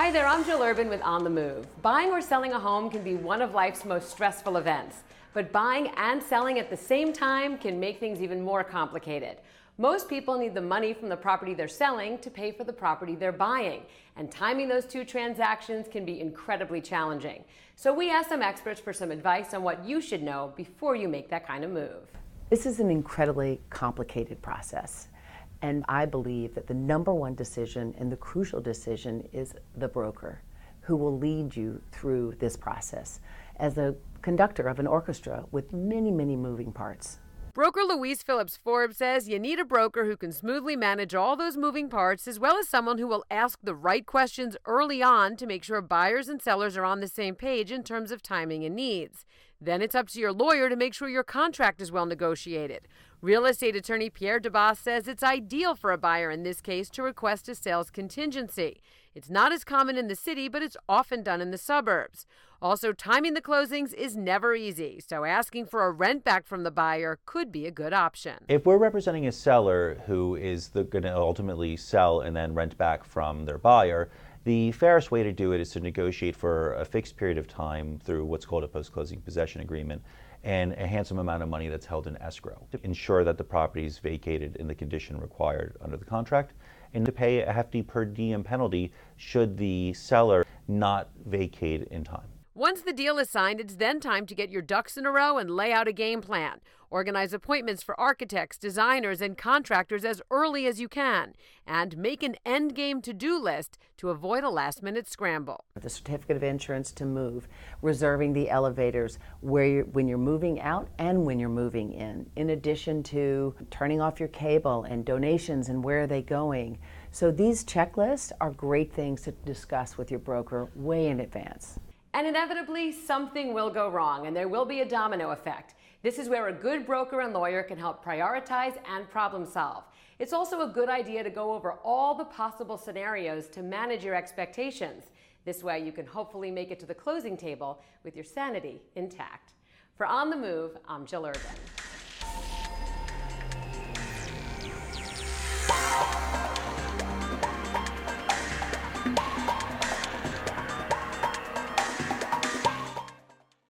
Hi there, I'm Jill Urban with On the Move. Buying or selling a home can be one of life's most stressful events, but buying and selling at the same time can make things even more complicated. Most people need the money from the property they're selling to pay for the property they're buying, and timing those two transactions can be incredibly challenging. So we asked some experts for some advice on what you should know before you make that kind of move. This is an incredibly complicated process. And I believe that the number one decision and the crucial decision is the broker who will lead you through this process as a conductor of an orchestra with many, many moving parts. Broker Louise Phillips Forbes says you need a broker who can smoothly manage all those moving parts, as well as someone who will ask the right questions early on to make sure buyers and sellers are on the same page in terms of timing and needs. Then it's up to your lawyer to make sure your contract is well negotiated. Real estate attorney Pierre DeBoss says it's ideal for a buyer in this case to request a sales contingency. It's not as common in the city, but it's often done in the suburbs. Also, timing the closings is never easy, so asking for a rent back from the buyer could be a good option. If we're representing a seller who is going to ultimately sell and then rent back from their buyer, the fairest way to do it is to negotiate for a fixed period of time through what's called a post-closing possession agreement and a handsome amount of money that's held in escrow to ensure that the property is vacated in the condition required under the contract, and to pay a hefty per diem penalty should the seller not vacate in time. Once the deal is signed, it's then time to get your ducks in a row and lay out a game plan. Organize appointments for architects, designers, and contractors as early as you can. And make an end game to-do list to avoid a last-minute scramble. The certificate of insurance to move, reserving the elevators when you're moving out and when you're moving in addition to turning off your cable and donations and where are they going. So these checklists are great things to discuss with your broker way in advance. And inevitably, something will go wrong, and there will be a domino effect. This is where a good broker and lawyer can help prioritize and problem solve. It's also a good idea to go over all the possible scenarios to manage your expectations. This way, you can hopefully make it to the closing table with your sanity intact. For On the Move, I'm Jill Urban.